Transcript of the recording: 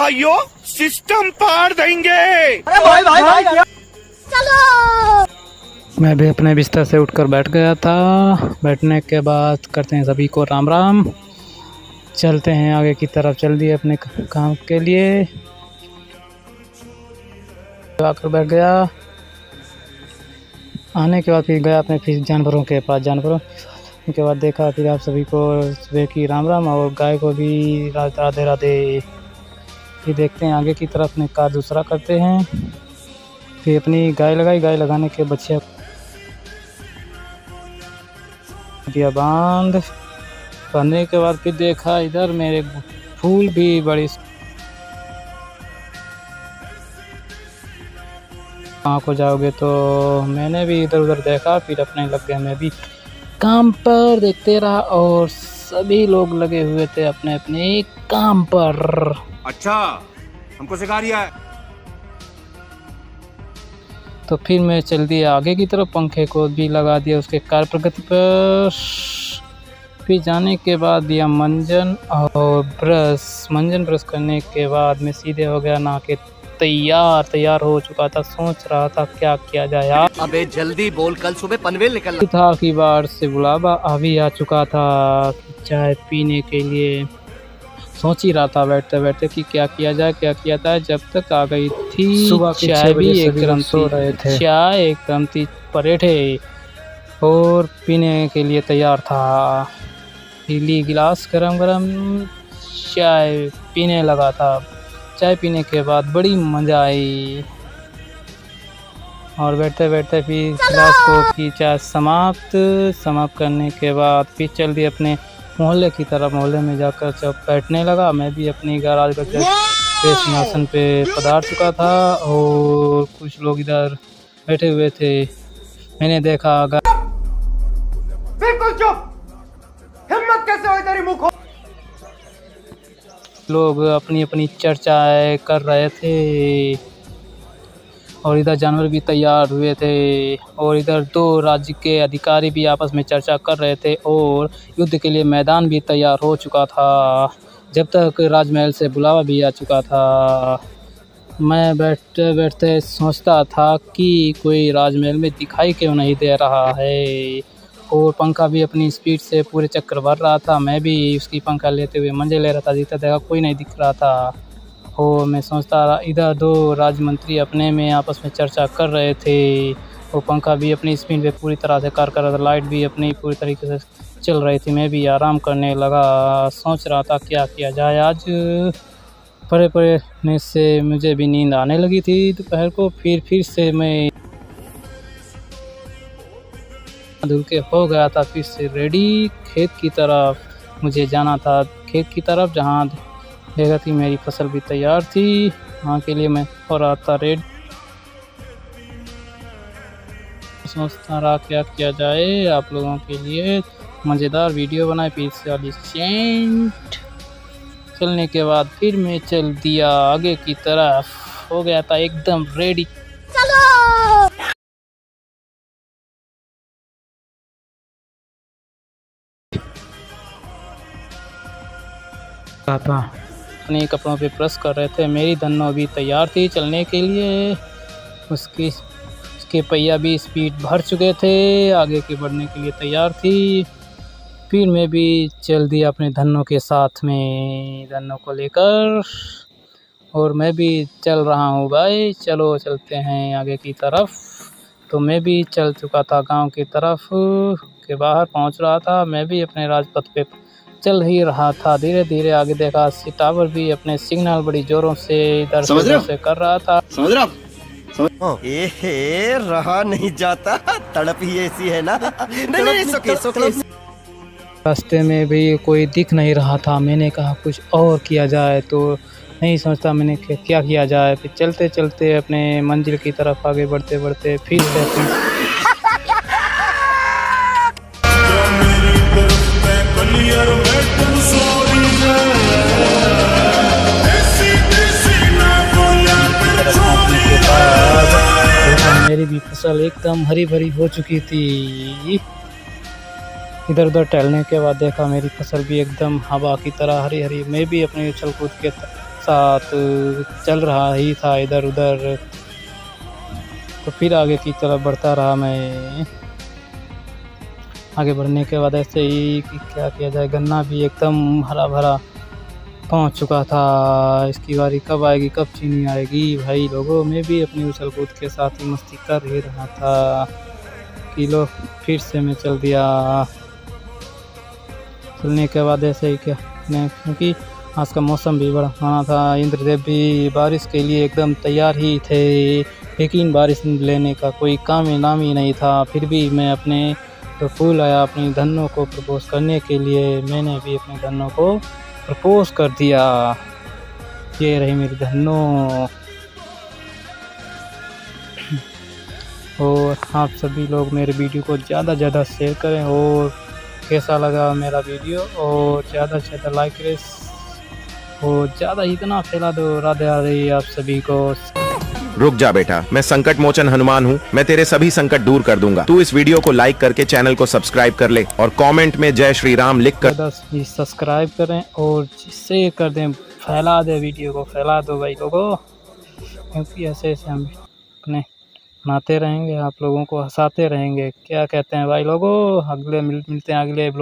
भाइयों सिस्टम पार देंगे। अरे भाई चलो। मैं भी अपने बिस्तर से उठकर बैठ गया था। बैठने के बाद करते हैं सभी को राम राम। चलते हैं आगे की तरफ, चल दिए अपने काम के लिए। आकर बैठ गया। आने के बाद फिर गया अपने फिर जानवरों के पास। जानवरों के बाद देखा फिर आप सभी को सुबह की राम राम और गाय को भी राधे राधे। फिर देखते हैं आगे की तरफ अपने कार दूसरा करते हैं। फिर अपनी गाय लगाई। गाय लगाने के बच्चे दिया बांधने के बाद फिर देखा इधर मेरे फूल भी बड़ी कहाँ को जाओगे, तो मैंने भी इधर उधर देखा। फिर अपने लग गए, मैं भी काम पर देखते रहा और सभी लोग लगे हुए थे अपने अपने काम पर। अच्छा हमको सिखा रिया है। तो फिर मैं चल दिया आगे की तरफ, पंखे को भी लगा दिया उसके कार्य प्रगति पर। फिर जाने के बाद दिया मंजन और मंजन ब्रश करने के बाद मैं सीधे हो गया नहा के तैयार हो चुका था। सोच रहा था क्या किया जाए यार। अबे जल्दी बोल, कल सुबह पनवेल निकलना था कि बार से बुलावा अभी आ चुका था चाय पीने के लिए। सोच ही रहा था बैठते बैठते कि क्या किया जाए जब तक आ गई थी सुबह की चाय भी एक एकदम सो रहे थे। चाय एकदम थी पराठे और पीने के लिए तैयार था। पीली गिलास गरम चाय पीने लगा था। चाय पीने के बाद बड़ी मज़ा आई और बैठते बैठते फिर गिलास को की चाय समाप्त करने के बाद फिर चल दिए अपने मोहल्ले की तरफ। मोहल्ले में जाकर जब बैठने लगा, मैं भी अपनी गैराज पर सिंहासन पे पधार चुका था और कुछ लोग इधर बैठे हुए थे। मैंने देखा बिल्कुल चुप, हिम्मत कैसे हुई तेरी मुंह? लोग अपनी अपनी चर्चाएं कर रहे थे और इधर जानवर भी तैयार हुए थे और इधर दो राज्य के अधिकारी भी आपस में चर्चा कर रहे थे और युद्ध के लिए मैदान भी तैयार हो चुका था। जब तक राजमहल से बुलावा भी आ चुका था। मैं बैठते बैठते सोचता था कि कोई राजमहल में दिखाई क्यों नहीं दे रहा है और पंखा भी अपनी स्पीड से पूरे चक्कर भर रहा था। मैं भी उसकी पंखा लेते हुए मंजे ले रहा था। जितना देखा कोई नहीं दिख रहा था और मैं सोचता रहा। इधर दो राजमंत्री अपने में आपस में चर्चा कर रहे थे और पंखा भी अपनी स्पीड पे पूरी तरह से कार्य कर रहा था। लाइट भी अपनी पूरी तरीके से चल रही थी। मैं भी आराम करने लगा। सोच रहा था क्या किया जाए आज। पड़ने से मुझे भी नींद आने लगी थी दोपहर को। फिर से मैं धुल के हो गया था फिर से रेडी। खेत की तरफ मुझे जाना था, खेत की तरफ जहाँ देखा थी मेरी फसल भी तैयार थी। वहाँ के लिए मैं हो रहा था रेडी। सोचता रहा क्या किया जाए आप लोगों के लिए मज़ेदार वीडियो बनाए। फिर से वाली सेंट चलने के बाद फिर मैं चल दिया आगे की तरफ। हो गया था एकदम रेडी। चलो। अपने कपड़ों पे प्रेस कर रहे थे। मेरी धन्नो भी तैयार थी चलने के लिए। उसके पहिया भी स्पीड भर चुके थे, आगे के बढ़ने के लिए तैयार थी। फिर मैं भी चल दिया अपने धन्नो के साथ में, धन्नो को लेकर और मैं भी चल रहा हूँ भाई। चलो चलते हैं आगे की तरफ। तो मैं भी चल चुका था गांव की तरफ के बाहर पहुँच रहा था। मैं भी अपने राजपथ पे चल ही रहा था। धीरे धीरे आगे देखा टावर भी अपने सिग्नल बड़ी जोरों से इधर से कर रहा था। समझ रहा रहा नहीं जाता, तड़प ही ऐसी है ना। नहीं, रास्ते में भी कोई दिख नहीं रहा था। मैंने कहा कुछ और किया जाए, तो नहीं समझता मैंने क्या किया जाए। फिर चलते चलते अपने मंजिल की तरफ आगे बढ़ते बढ़ते फिर से मेरी भी फसल एकदम हरी भरी हो चुकी थी। इधर उधर टहलने के बाद देखा मेरी फसल भी एकदम हवा की तरह हरी हरी। मैं भी अपने उछल कूद के साथ चल रहा ही था इधर उधर। तो फिर आगे की तरफ बढ़ता रहा मैं। आगे बढ़ने के बाद ऐसे ही कि क्या किया जाए, गन्ना भी एकदम हरा भरा पहुंच चुका था। इसकी बारी कब आएगी, कब चीनी आएगी भाई लोगों। मैं भी अपनी उछल कूद के साथ ही मस्ती कर ही रहा था कि लो फिर से मैं चल दिया। चलने के बाद ऐसे ही क्या मैं, क्योंकि आज का मौसम भी बड़ा सुहाना था, इंद्रदेव भी बारिश के लिए एकदम तैयार ही थे, लेकिन बारिश लेने का कोई काम ही नाम ही नहीं था। फिर भी मैं अपने तो फूल आया अपनी धनों को प्रपोज करने के लिए, मैंने भी अपने धनों को प्रपोज कर दिया। ये रही मेरी धनों। और आप सभी लोग मेरे वीडियो को ज़्यादा से ज़्यादा शेयर करें, और कैसा लगा मेरा वीडियो और ज़्यादा से ज़्यादा लाइक करें और ज़्यादा इतना फैला दो। राधे राधे आप सभी को। रुक जा बेटा, मैं संकट मोचन हनुमान हूँ, मैं तेरे सभी संकट दूर कर दूंगा। तू इस वीडियो को लाइक करके चैनल को सब्सक्राइब कर ले और कमेंट में जय श्री राम लिख कर ज़्यादा सब्सक्राइब करें और शेयर कर दें, फैला दे वीडियो को, फैला दो भाई लोगों, क्योंकि ऐसे ऐसे हम अपने बनाते रहेंगे, आप लोगों को हंसाते रहेंगे। क्या कहते हैं भाई लोगों, अगले मिलते हैं अगले